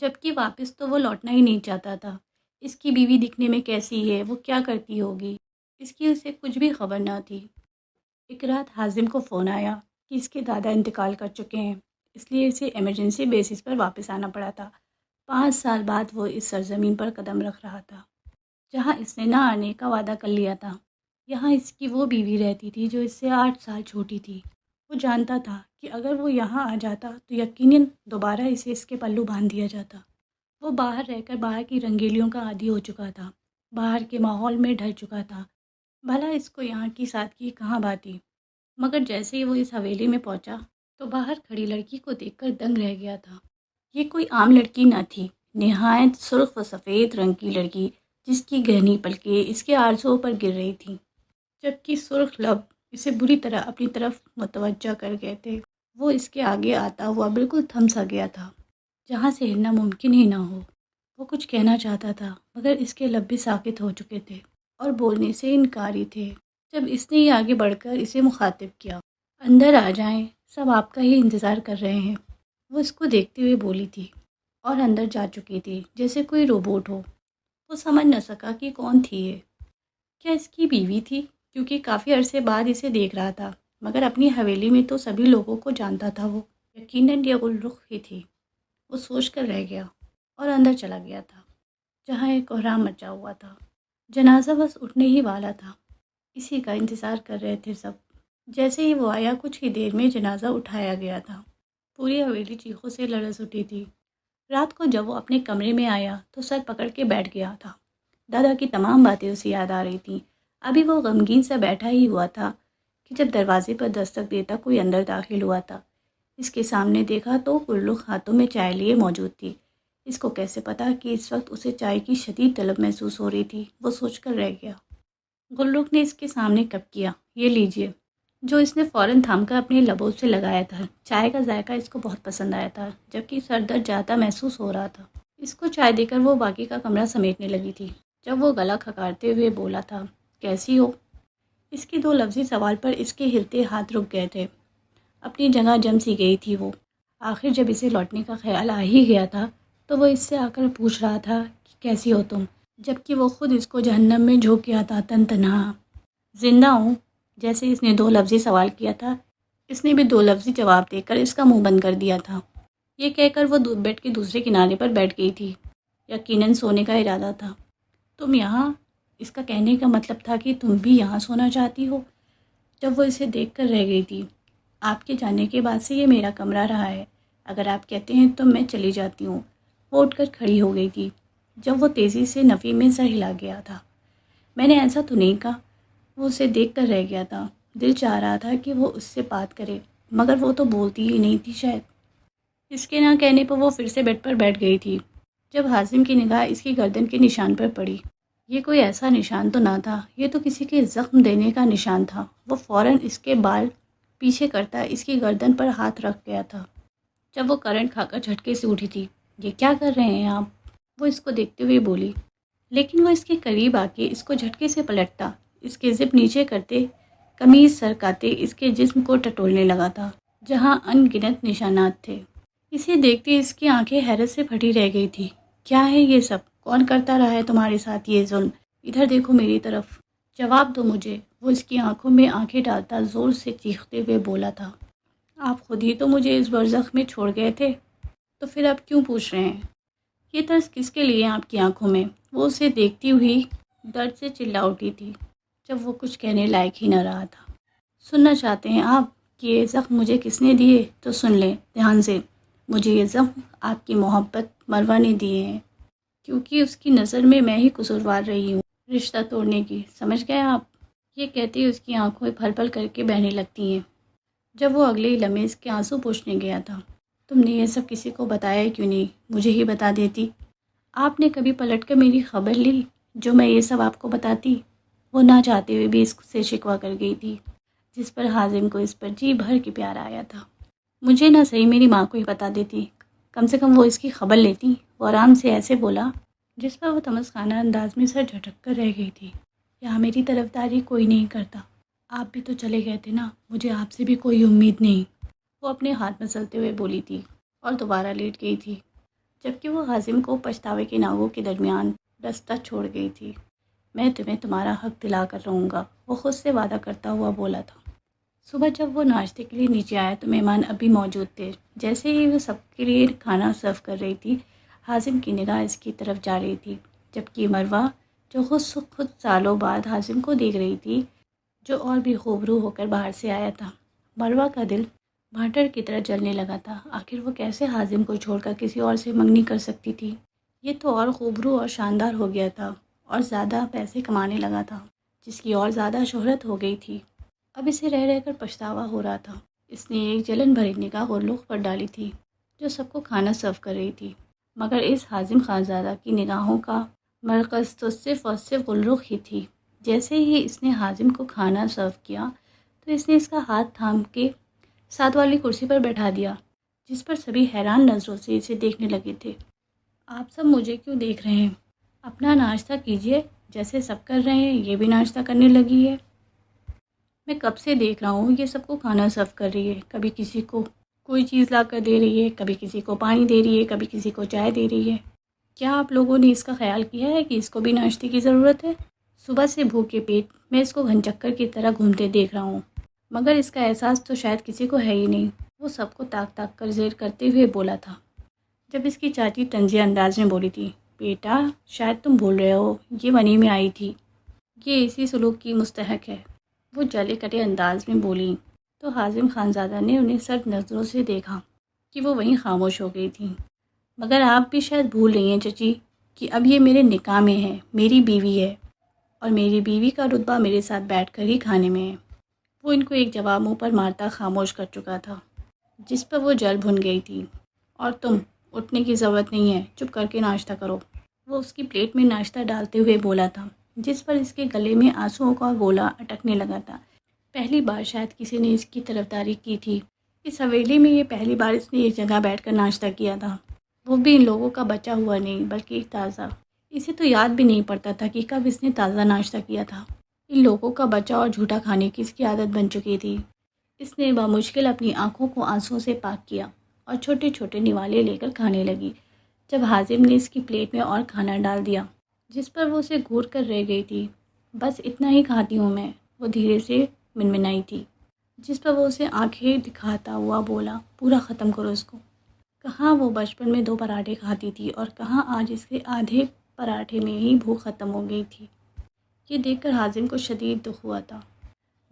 جبکہ واپس تو وہ لوٹنا ہی نہیں چاہتا تھا۔ اس کی بیوی دکھنے میں کیسی ہے، وہ کیا کرتی ہوگی، اس کی اسے کچھ بھی خبر نہ تھی۔ ایک رات حازم کو فون آیا کہ اس کے دادا انتقال کر چکے ہیں، اس لیے اسے ایمرجنسی بیسس پر واپس آنا پڑا تھا۔ 5 سال بعد وہ اس سرزمین پر قدم رکھ رہا تھا جہاں اس نے نہ آنے کا وعدہ کر لیا تھا۔ یہاں اس کی وہ بیوی رہتی تھی جو اس سے 8 سال چھوٹی تھی۔ وہ جانتا تھا کہ اگر وہ یہاں آ جاتا تو یقیناً دوبارہ اسے اس کے پلو باندھ دیا جاتا۔ وہ باہر رہ کر باہر کی رنگیلیوں کا عادی ہو چکا تھا، باہر کے ماحول میں ڈھل چکا تھا۔ بھلا اس کو یہاں کی سادگی کہاں بھاتی؟ مگر جیسے ہی وہ اس حویلی میں پہنچا تو باہر کھڑی لڑکی کو دیکھ کر دنگ رہ گیا تھا۔ یہ کوئی عام لڑکی نہ تھی، نہایت سرخ و سفید رنگ کی لڑکی، جس کی گہنی پلکیں اس کے آرزوؤں پر گر رہی تھیں، جبکہ سرخ لب اسے بری طرح اپنی طرف متوجہ کر گئے تھے۔ وہ اس کے آگے آتا ہوا بالکل تھم سا گیا تھا، جہاں سے ہلنا ممکن ہی نہ ہو۔ وہ کچھ کہنا چاہتا تھا، مگر اس کے لب بھی ساکت ہو چکے تھے اور بولنے سے انکاری تھے۔ جب اس نے یہ آگے بڑھ کر اسے مخاطب کیا، اندر آ جائیں، سب آپ کا ہی انتظار کر رہے ہیں، وہ اس کو دیکھتے ہوئے بولی تھی اور اندر جا چکی تھی جیسے کوئی روبوٹ ہو۔ وہ سمجھ نہ سکا کہ کون تھی یہ، کیا اس کی بیوی تھی، کیونکہ کافی عرصے بعد اسے دیکھ رہا تھا، مگر اپنی حویلی میں تو سبھی لوگوں کو جانتا تھا۔ وہ یقیناً یہ گلرخ ہی تھی۔ وہ سوچ کر رہ گیا اور اندر چلا گیا تھا جہاں ایک کوہرام مچا ہوا تھا۔ جنازہ بس اٹھنے ہی والا تھا، اسی کا انتظار کر رہے تھے سب۔ جیسے ہی وہ آیا کچھ ہی دیر میں جنازہ اٹھایا گیا تھا۔ پوری حویلی چیخوں سے لرز اٹھی تھی۔ رات کو جب وہ اپنے کمرے میں آیا تو سر پکڑ کے بیٹھ گیا تھا۔ دادا کی تمام باتیں اسے یاد آ رہی تھیں۔ ابھی وہ غمگین سا بیٹھا ہی ہوا تھا کہ جب دروازے پر دستک دیتا کوئی اندر داخل ہوا تھا۔ اس کے سامنے دیکھا تو گلرخ ہاتھوں میں چائے لیے موجود تھی۔ اس کو کیسے پتا کہ اس وقت اسے چائے کی شدید طلب محسوس ہو رہی تھی؟ وہ سوچ کر رہ گیا۔ گلرخ نے اس کے سامنے کپ کیا، یہ لیجئے، جو اس نے فوراً تھام کر اپنے لبوں سے لگایا تھا۔ چائے کا ذائقہ اس کو بہت پسند آیا تھا، جبکہ سر درد جاتا محسوس ہو رہا تھا۔ اس کو چائے دے کر وہ باقی کا کمرہ سمیٹنے لگی تھی جب وہ گلا کھکارتے ہوئے بولا تھا، کیسی ہو؟ اس کے 2 لفظی سوال پر اس کے ہلتے ہاتھ رک گئے تھے۔ اپنی جگہ جم سی گئی تھی وہ۔ آخر جب اسے لوٹنے کا خیال آ ہی گیا تھا تو وہ اس سے آ کر پوچھ رہا تھا کہ کیسی ہو تم، جبکہ وہ خود اس کو جہنم میں جھونک گیا تھا تن تنہا۔ زندہ ہوں، جیسے اس نے 2 لفظی سوال کیا تھا، اس نے بھی 2 لفظی جواب دے کر اس کا منہ بند کر دیا تھا۔ یہ کہہ کر وہ بیڈ کے دوسرے کنارے پر بیٹھ گئی تھی۔ یقیناً سونے کا ارادہ تھا۔ تم یہاں، اس کا کہنے کا مطلب تھا کہ تم بھی یہاں سونا چاہتی ہو۔ جب وہ اسے دیکھ کر رہ گئی تھی، آپ کے جانے کے بعد سے یہ میرا کمرہ رہا ہے، اگر آپ کہتے ہیں تو میں چلی جاتی ہوں۔ وہ اٹھ کر کھڑی ہو گئی تھی جب وہ تیزی سے نفی میں سر ہلا گیا تھا۔ میں نے ایسا تو نہیں کہا۔ وہ اسے دیکھ کر رہ گیا تھا۔ دل چاہ رہا تھا کہ وہ اس سے بات کرے، مگر وہ تو بولتی ہی نہیں تھی شاید۔ اس کے نہ کہنے پر وہ پھر سے بیڈ پر بیٹھ گئی تھی۔ جب حازم کی نگاہ اس کی گردن کے نشان پر پڑی، یہ کوئی ایسا نشان تو نہ تھا، یہ تو کسی کے زخم دینے کا نشان تھا۔ وہ فوراً اس کے بال پیچھے کرتا اس کی گردن پر ہاتھ رکھ گیا تھا۔ جب وہ کرنٹ کھا کر جھٹکے سے اٹھی تھی، یہ کیا کر رہے ہیں آپ؟ وہ اس کو دیکھتے ہوئے بولی، لیکن وہ اس کے قریب آ کے اس کو جھٹکے سے پلٹتا، اس کے زپ نیچے کرتے قمیض سرکاتے اس کے جسم کو ٹٹولنے لگا تھا جہاں ان گنت نشانات تھے۔ اسے دیکھتے اس کی آنکھیں حیرت سے پھٹی رہ گئی تھی۔ کیا ہے یہ سب؟ کون کرتا رہا ہے تمہارے ساتھ یہ ظلم؟ ادھر دیکھو میری طرف، جواب دو مجھے۔ وہ اس کی آنکھوں میں آنکھیں ڈالتا زور سے چیختے ہوئے بولا تھا۔ آپ خود ہی تو مجھے اس برزخ میں چھوڑ گئے تھے، تو پھر اب کیوں پوچھ رہے ہیں؟ یہ طرز کس کے لیے آپ کی آنکھوں میں؟ وہ اسے دیکھتی ہوئی درد سے چلا اٹھی تھی جب وہ کچھ کہنے لائق ہی نہ رہا تھا۔ سننا چاہتے ہیں آپ کہ یہ زخم مجھے کس نے دیے؟ تو سن لیں دھیان سے۔ مجھے یہ زخم آپ کی محبت مروہ نے دیے ہیں، کیونکہ اس کی نظر میں ہی قصوروار رہی ہوں رشتہ توڑنے کی، سمجھ گئے آپ؟ یہ کہتے اس کی آنکھیں پھل پھل کر کے بہنے لگتی ہیں۔ جب وہ اگلے ہی لمحے اس کے آنسو پوچھنے گیا تھا، تم نے یہ سب کسی کو بتایا کیوں نہیں؟ مجھے ہی بتا دیتی۔ آپ نے کبھی پلٹ کر میری خبر لی جو میں یہ سب آپ کو بتاتی؟ وہ نہ چاہتے ہوئے بھی اس سے شکوہ کر گئی تھی، جس پر حازم کو اس پر جی بھر کے پیار آیا تھا۔ مجھے نہ صحیح میری ماں کو ہی بتا دیتی، کم سے کم وہ اس کی خبر لیتی۔ وہ آرام سے ایسے بولا جس پر وہ تمسخانہ انداز میں سر جھٹک کر رہ گئی تھی۔ یہاں میری طرفداری کوئی نہیں کرتا، آپ بھی تو چلے گئے تھے نا، مجھے آپ سے بھی کوئی امید نہیں، وہ اپنے ہاتھ مسلتے ہوئے بولی تھی اور دوبارہ لیٹ گئی تھی، جبکہ وہ حازم کو پچھتاوے کے ناگوں کے درمیان رستہ چھوڑ گئی تھی۔ میں تمہیں تمہارا حق دلا کر رہوں گا، وہ خود سے وعدہ کرتا ہوا بولا تھا۔ صبح جب وہ ناشتے کے لیے نیچے آیا تو مہمان ابھی موجود تھے۔ جیسے ہی وہ سب کے لیے کھانا سرو کر رہی تھی، حازم کی نگاہ اس کی طرف جا رہی تھی، جبکہ مروہ جو خود سالوں بعد حازم کو دیکھ رہی تھی، جو اور بھی خوبرو ہو کر باہر سے آیا تھا، مروہ کا دل بھانٹر کی طرح جلنے لگا تھا۔ آخر وہ کیسے حازم کو چھوڑ کر کسی اور سے منگنی کر سکتی تھی؟ یہ تو اور خوبرو اور شاندار ہو گیا تھا اور زیادہ پیسے کمانے لگا تھا، جس کی اور زیادہ شہرت ہو گئی تھی۔ اب اسے رہ رہ کر پچھتاوا ہو رہا تھا۔ اس نے ایک جلن بھری نگاہ غرلوق پر ڈالی تھی جو سب کو کھانا سرو کر رہی تھی، مگر اس حازم خانزادہ کی نگاہوں کا مرکز تو صرف اور صرف غرلوق ہی تھی۔ جیسے ہی اس نے حازم کو کھانا سرو کیا تو اس نے اس کا ہاتھ تھام کے ساتھ والی کرسی پر بیٹھا دیا، جس پر سبھی حیران نظروں سے اسے دیکھنے لگے تھے۔ آپ سب مجھے کیوں دیکھ رہے ہیں؟ اپنا ناشتہ کیجیے، جیسے سب کر رہے ہیں یہ بھی ناشتہ کرنے لگی ہے۔ میں کب سے دیکھ رہا ہوں یہ سب کو کھانا سرو کر رہی ہے، کبھی کسی کو کوئی چیز لا کر دے رہی ہے، کبھی کسی کو پانی دے رہی ہے، کبھی کسی کو چائے دے رہی ہے۔ کیا آپ لوگوں نے اس کا خیال کیا ہے کہ اس کو بھی ناشتے کی ضرورت ہے؟ صبح سے بھوکے پیٹ میں اس کو گھن چکر کی طرح گھومتے دیکھ رہا ہوں، مگر اس کا احساس تو شاید کسی کو ہے ہی نہیں، وہ سب کو تاک تاک کر زیر کرتے ہوئے بولا تھا۔ جب اس کی چاچی طنزیہ انداز میں بولی تھی، بیٹا شاید تم بھول رہے ہو یہ منی میں آئی تھی، یہ اسی سلوک کی مستحق ہے، وہ جلے کٹے انداز میں بولی تو حازم خانزادہ نے انہیں سرد نظروں سے دیکھا کہ وہ وہیں خاموش ہو گئی تھیں۔ مگر آپ بھی شاید بھول رہی ہیں چچی کہ اب یہ میرے نکاح میں ہے، میری بیوی ہے، اور میری بیوی کا رتبہ میرے ساتھ بیٹھ کر ہی کھانے میں ہے۔ وہ ان کو ایک جواب منہ پر مارتا خاموش کر چکا تھا، جس پر وہ جل بھن گئی تھی۔ اور تم اٹھنے کی ضرورت نہیں ہے، چپ کر کے ناشتہ کرو، وہ اس کی پلیٹ میں ناشتہ ڈالتے ہوئے بولا تھا، جس پر اس کے گلے میں آنسوؤں کا گولا اٹکنے لگا تھا۔ پہلی بار شاید کسی نے اس کی طرفداری کی تھی۔ اس حویلی میں یہ پہلی بار اس نے ایک جگہ بیٹھ کر ناشتہ کیا تھا، وہ بھی ان لوگوں کا بچا ہوا نہیں بلکہ تازہ۔ اسے تو یاد بھی نہیں پڑتا تھا کہ کب اس نے تازہ ناشتہ کیا تھا۔ ان لوگوں کا بچا اور جھوٹا کھانے کی اس کی عادت بن چکی تھی۔ اس نے بامشکل اپنی آنکھوں کو آنسوؤں سے پاک کیا اور چھوٹے چھوٹے نوالے لے کر کھانے لگی۔ جب حازم نے اس کی پلیٹ میں اور کھانا ڈال دیا، جس پر وہ اسے گھور کر رہ گئی تھی، بس اتنا ہی کھاتی ہوں میں، وہ دھیرے سے منمنائی تھی، جس پر وہ اسے آنکھیں دکھاتا ہوا بولا، پورا ختم کرو اس کو۔ کہاں وہ بچپن میں 2 پراٹھے کھاتی تھی اور کہاں آج اس کے آدھے پراٹھے میں ہی بھوک ختم ہو گئی تھی۔ یہ دیکھ کر حازم کو شدید دکھ ہوا تھا۔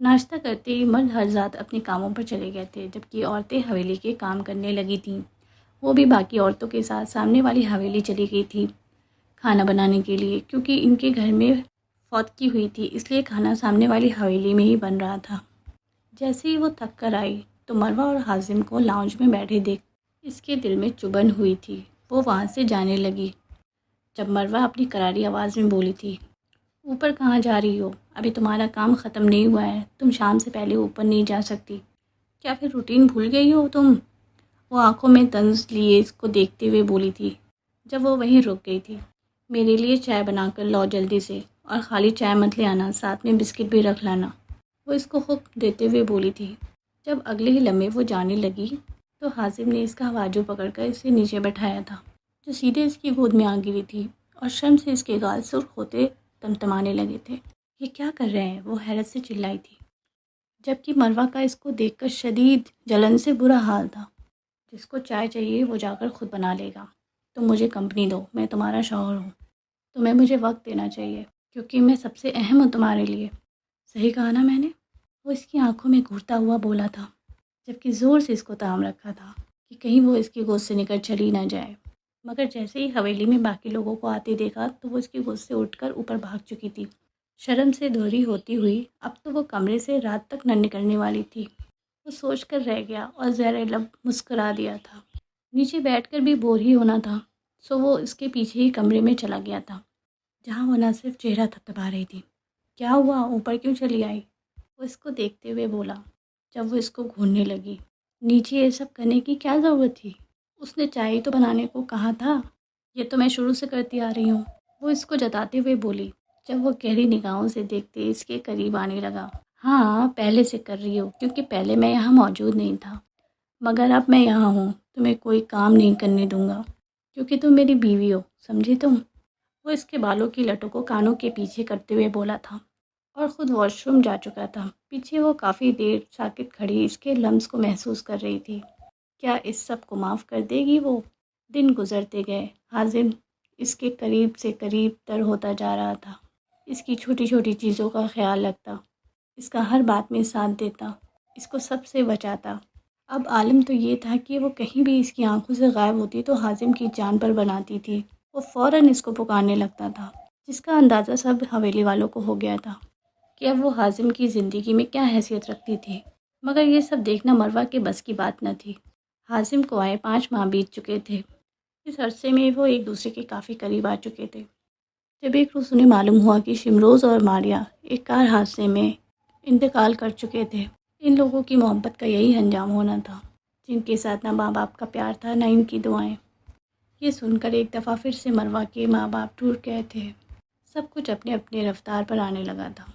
ناشتہ کرتے ہی مرد حضرات اپنے کاموں پر چلے گئے تھے، جبکہ عورتیں حویلی کے کام کرنے لگی تھیں۔ وہ بھی باقی عورتوں کے ساتھ سامنے والی حویلی چلی گئی تھی کھانا بنانے کے لیے، کیونکہ ان کے گھر میں فوتگی ہوئی تھی، اس لیے کھانا سامنے والی حویلی میں ہی بن رہا تھا۔ جیسے ہی وہ تھک کر آئی تو مروہ اور حازم کو لاؤنج میں بیٹھے دیکھ اس کے دل میں چبھن ہوئی تھی، وہ وہاں سے جانے لگی۔ جب مروہ اپنی کراری آواز میں بولی تھی، اوپر کہاں جا رہی ہو؟ ابھی تمہارا کام ختم نہیں ہوا ہے، تم شام سے پہلے اوپر نہیں جا سکتی، کیا پھر روٹین بھول گئی ہو تم؟ وہ آنکھوں میں طنز لیے اس کو دیکھتے ہوئے بولی تھی، جب وہ وہیں رک گئی تھی۔ میرے لیے چائے بنا کر لاؤ جلدی سے، اور خالی چائے مت لے آنا، ساتھ میں بسکٹ بھی رکھ لانا، وہ اس کو حکم دیتے ہوئے بولی تھی۔ جب اگلے ہی لمحے وہ جانے لگی تو حازم نے اس کا بازو پکڑ کر اسے نیچے بٹھایا تھا، جو سیدھے اس کی گود میں آ گری تھی، اور شرم سے اس کے گال سرخ ہوتے تمتمانے لگے تھے۔ یہ کیا کر رہے ہیں؟ وہ حیرت سے چلائی تھی، جبکہ مروہ کا اس کو دیکھ کر شدید جلن سے برا حال تھا۔ جس کو چائے چاہیے وہ جا کر خود بنا لے گا، تم مجھے کمپنی دو، میں تمہارا شوہر ہوں، تمہیں مجھے وقت دینا چاہیے، کیونکہ میں سب سے اہم ہوں تمہارے لیے، صحیح کہا نا میں نے؟ وہ اس کی آنکھوں میں گھورتا ہوا بولا تھا، جبکہ زور سے اس کو تام رکھا تھا کہ کہیں وہ اس کی گود سے نکل چلی نہ جائے۔ مگر جیسے ہی حویلی میں باقی لوگوں کو آتے دیکھا تو وہ اس کی گود سے اٹھ کر اوپر بھاگ چکی تھی، شرم سے دوہری ہوتی ہوئی۔ اب تو وہ کمرے سے رات تک نہ نکلنے والی تھی۔ وہ سوچ کر رہ گیا اور زیر لب مسکرا دیا تھا۔ نیچے بیٹھ کر بھی بور ہی ہونا تھا، سو وہ اس کے پیچھے ہی کمرے میں چلا گیا تھا، جہاں وہ نہ صرف چہرہ تھپتھپا رہی تھی۔ کیا ہوا؟ اوپر کیوں چلی آئی؟ وہ اس کو دیکھتے ہوئے بولا، جب وہ اس کو گھورنے لگی۔ نیچے یہ سب کرنے کی کیا ضرورت تھی؟ اس نے چائے تو بنانے کو کہا تھا، یہ تو میں شروع سے کرتی آ رہی ہوں، وہ اس کو جتاتے ہوئے بولی، جب وہ گہری نگاہوں سے دیکھتے اس کے قریب آنے لگا۔ ہاں، پہلے سے کر رہی ہو، کیونکہ پہلے میں یہاں موجود نہیں تھا، مگر اب میں یہاں ہوں، تمہیں کوئی کام نہیں کرنے دوں گا، کیونکہ تم میری بیوی ہو، سمجھی تم؟ وہ اس کے بالوں کی لٹوں کو کانوں کے پیچھے کرتے ہوئے بولا تھا، اور خود واش روم جا چکا تھا۔ پیچھے وہ کافی دیر ساکت کھڑی اس کے لمس کو محسوس کر رہی تھی۔ کیا اس سب کو معاف کر دے گی وہ؟ دن گزرتے گئے، حازم اس کے قریب سے قریب تر ہوتا جا رہا تھا، اس کی چھوٹی چھوٹی چیزوں کا خیال رکھتا، اس کا ہر بات میں ساتھ دیتا، اس کو سب سے بچاتا۔ اب عالم تو یہ تھا کہ وہ کہیں بھی اس کی آنکھوں سے غائب ہوتی تو حازم کی جان پر بناتی تھی۔ وہ فوراً اس کو پکارنے لگتا تھا، جس کا اندازہ سب حویلی والوں کو ہو گیا تھا کہ اب وہ حازم کی زندگی میں کیا حیثیت رکھتی تھی۔ مگر یہ سب دیکھنا مروہ کے بس کی بات نہ تھی۔ حازم کو آئے 5 ماہ بیت چکے تھے۔ اس عرصے میں وہ ایک دوسرے کے کافی قریب آ چکے تھے۔ جب ایک روز انہیں معلوم ہوا کہ شمروز اور ماریا ایک کار حادثے میں انتقال کر چکے تھے، ان لوگوں کی محبت کا یہی انجام ہونا تھا، جن کے ساتھ نہ ماں باپ کا پیار تھا نہ ان کی دعائیں۔ یہ سن کر ایک دفعہ پھر سے مروہ کے ماں باپ ٹوٹ گئے تھے۔ سب کچھ اپنے اپنے رفتار پر آنے لگا تھا۔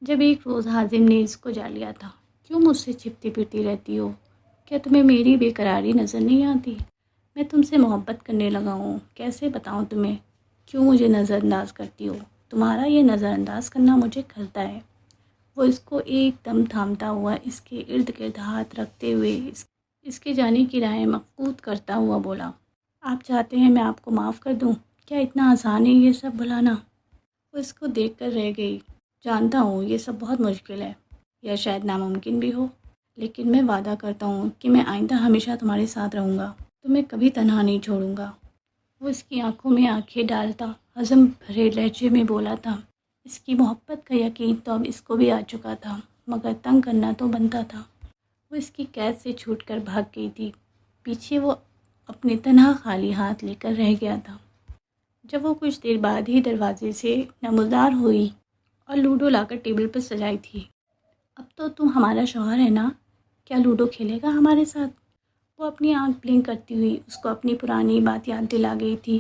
جب ایک روز حازم نے اس کو جا لیا تھا، کیوں مجھ سے چھپتی پھرتی رہتی ہو؟ کیا تمہیں میری بے قراری نظر نہیں آتی؟ میں تم سے محبت کرنے لگا ہوں، کیسے بتاؤں تمہیں؟ کیوں مجھے نظر انداز کرتی ہو؟ تمہارا یہ نظر انداز کرنا مجھے کھلتا ہے۔ وہ اس کو ایک دم تھامتا ہوا اس کے ارد گرد ہاتھ رکھتے ہوئے اس کے جانے کی راہیں مفقود کرتا ہوا بولا، آپ چاہتے ہیں میں آپ کو معاف کر دوں؟ کیا اتنا آسان ہے یہ سب بھلانا؟ وہ اس کو دیکھ کر رہ گئی۔ جانتا ہوں یہ سب بہت مشکل ہے، یا شاید ناممکن بھی ہو، لیکن میں وعدہ کرتا ہوں کہ میں آئندہ ہمیشہ تمہارے ساتھ رہوں گا، تمہیں کبھی تنہا نہیں چھوڑوں گا۔ وہ اس کی آنکھوں میں آنکھیں ڈالتا عزم بھرے لہجے میں بولا تھا۔ اس کی محبت کا یقین تو اب اس کو بھی آ چکا تھا، مگر تنگ کرنا تو بنتا تھا۔ وہ اس کی قید سے چھوٹ کر بھاگ گئی تھی۔ پیچھے وہ اپنے تنہا خالی ہاتھ لے کر رہ گیا تھا۔ جب وہ کچھ دیر بعد ہی دروازے سے نمودار ہوئی اور لوڈو لا کر ٹیبل پر سجائی تھی۔ اب تو تم ہمارا شوہر ہے نا، کیا لوڈو کھیلے گا ہمارے ساتھ؟ وہ اپنی آنکھ بلنک کرتی ہوئی اس کو اپنی پرانی بات یاد دلا گئی تھی۔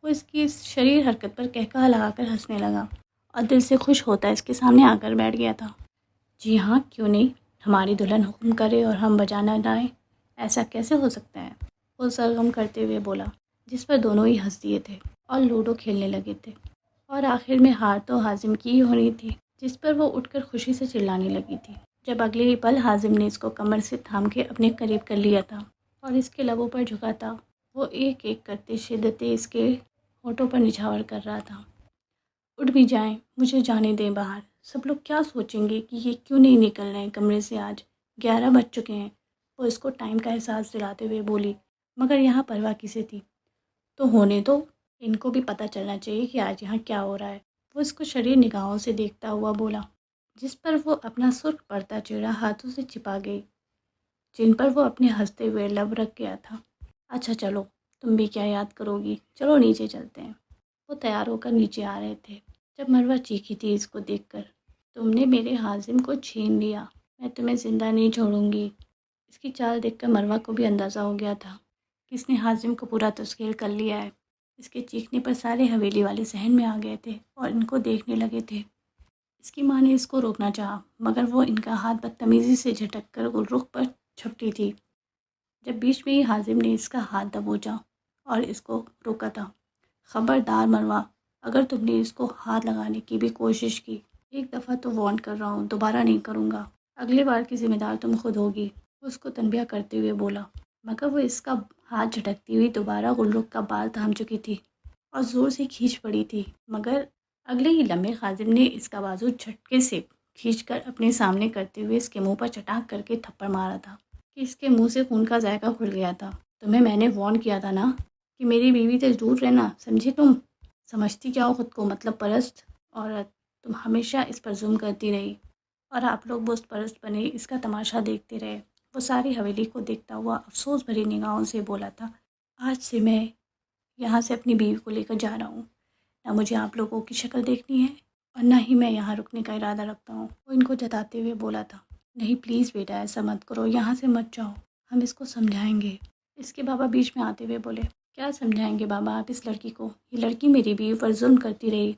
وہ اس کی اس شریر حرکت پر قہقہہ لگا کر ہنسنے لگا اور دل سے خوش ہوتا اس کے سامنے آ کر بیٹھ گیا تھا۔ جی ہاں، کیوں نہیں، ہماری دلہن حکم کرے اور ہم بجانا لائیں، ایسا کیسے ہو سکتا ہے؟ وہ سرغم کرتے ہوئے بولا، جس پر دونوں ہی ہنس دیے تھے اور لوڈو کھیلنے لگے تھے، اور آخر میں ہار تو حازم کی ہی ہونی تھی، جس پر وہ اٹھ کر خوشی سے چلانے لگی تھی۔ جب اگلے ہی پل حازم نے اس کو کمر سے تھام کے اپنے قریب کر لیا تھا اور اس کے لبوں پر جھکا تھا، وہ ایک ایک کرتے شدتیں اس کے ہونٹوں پر نچھاور کر رہا تھا۔ اٹھ بھی جائیں، مجھے جانے دیں باہر، سب لوگ کیا سوچیں گے کہ یہ کیوں نہیں نکل رہے ہیں کمرے سے، آج 11 بج چکے ہیں۔ وہ اس کو ٹائم کا احساس دلاتے ہوئے بولی، مگر یہاں پرواہ کسے تھی؟ تو ہونے دو، ان کو بھی پتہ چلنا چاہیے کہ آج یہاں کیا ہو رہا ہے۔ وہ اس کو شریر نگاہوں سے دیکھتا ہوا بولا، جس پر وہ اپنا سرخ پڑتا چہرہ ہاتھوں سے چھپا گئی، جن پر وہ اپنے ہنستے ہوئے لب رکھ گیا تھا۔ اچھا چلو، تم بھی کیا یاد کرو گی، چلو نیچے چلتے ہیں۔ وہ تیار ہو کر نیچے آ رہے تھے جب مروہ چیخی تھی اس کو دیکھ کر، تم نے میرے حازم کو چھین لیا، میں تمہیں زندہ نہیں چھوڑوں گی۔ اس کی چال دیکھ کر مروہ کو بھی اندازہ ہو گیا تھا کہ اس نے حازم کو پورا تسخیر کر لیا ہے۔ اس کے چیخنے پر سارے حویلی والے صحن میں آ گئے تھے اور ان کو دیکھنے لگے تھے۔ اس کی ماں نے اس کو روکنا چاہا مگر وہ ان کا ہاتھ بدتمیزی سے جھٹک کر گلرخ پر چھپٹی تھی۔ جب بیچ میں ہی حازم نے اس کا ہاتھ دبوچا اور اس کو روکا تھا۔ خبردار مروہ، اگر تم نے اس کو ہاتھ لگانے کی بھی کوشش کی، ایک دفعہ تو وارن کر رہا ہوں، دوبارہ نہیں کروں گا، اگلے بار کی ذمہ دار تم خود ہوگی، اس کو تنبیہ کرتے ہوئے بولا۔ مگر وہ اس کا ہاتھ جھٹکتی ہوئی دوبارہ گلرخ کا بال تھام چکی تھی اور زور سے کھینچ پڑی تھی، مگر اگلے ہی لمحے خازم نے اس کا بازو جھٹکے سے کھینچ کر اپنے سامنے کرتے ہوئے اس کے منہ پر چٹاک کر کے تھپڑ مارا تھا کہ اس کے منہ سے خون کا ذائقہ کھل گیا تھا۔ تمہیں میں نے وارن کیا تھا نا کہ میری بیوی سے دور رہنا، سمجھی تم؟ سمجھتی کیا ہو خود کو، مطلب پرست عورت، تم ہمیشہ اس پر ظلم کرتی رہی اور آپ لوگ بت پرست بنے اس کا تماشا دیکھتے رہے۔ وہ ساری حویلی کو دیکھتا ہوا افسوس بھری نگاہوں سے بولا تھا، آج سے میں یہاں سے اپنی بیوی کو لے کر جا رہا ہوں، نہ مجھے آپ لوگوں کی شکل دیکھنی ہے اور نہ ہی میں یہاں رکنے کا ارادہ رکھتا ہوں۔ وہ ان کو جتاتے ہوئے بولا تھا، نہیں پلیز بیٹا ایسا مت کرو، یہاں سے مت جاؤ، ہم اس کو سمجھائیں گے۔ اس کے بابا بیچ میں آتے ہوئے بولے، کیا سمجھائیں گے بابا آپ اس لڑکی کو؟ یہ لڑکی میری بیوی پر ظلم کرتی رہی،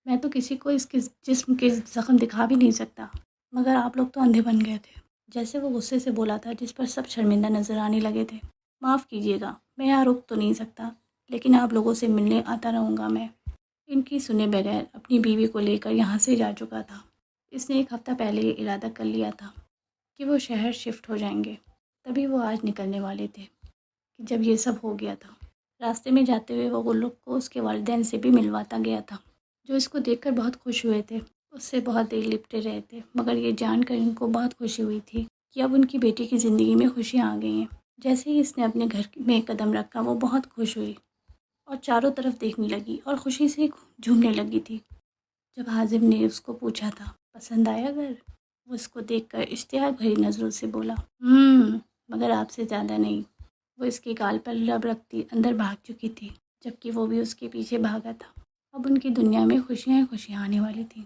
میں تو کسی کو اس کے جسم کے زخم دکھا بھی نہیں سکتا، مگر آپ لوگ تو اندھے بن گئے تھے۔ جیسے وہ غصے سے بولا تھا جس پر سب شرمندہ نظر آنے لگے تھے۔ معاف کیجیے گا، میں یہاں رک تو نہیں سکتا، لیکن آپ لوگوں سے ملنے آتا رہوں گا۔ میں ان کی سنے بغیر اپنی بیوی کو لے کر یہاں سے جا چکا تھا۔ اس نے ایک ہفتہ پہلے یہ ارادہ کر لیا تھا کہ وہ شہر شفٹ ہو جائیں گے، تبھی وہ آج نکلنے والے تھے کہ جب یہ سب ہو گیا تھا۔ راستے میں جاتے ہوئے وہ گلرخ کو اس کے والدین سے بھی ملواتا گیا تھا، جو اس کو دیکھ کر بہت خوش ہوئے تھے۔ اس سے بہت دیر لپٹے رہے تھے، مگر یہ جان کر ان کو بہت خوشی ہوئی تھی کہ اب ان کی بیٹی کی زندگی میں خوشیاں آ گئی ہیں۔ جیسے ہی اس نے اپنے گھر میں قدم رکھا وہ بہت خوش ہوئی اور چاروں طرف دیکھنے لگی اور خوشی سے جھومنے لگی تھی۔ جب حازم نے اس کو پوچھا تھا، پسند آیا گھر؟ وہ اس کو دیکھ کر اشتیاق بھری نظروں سے بولا، مگر آپ سے زیادہ نہیں۔ وہ اس کے گال پر لب رکھتی اندر بھاگ چکی تھی، جبکہ وہ بھی اس کے پیچھے بھاگا تھا۔ اب ان کی دنیا میں خوشیاں ہی خوشیاں آنے والی تھیں۔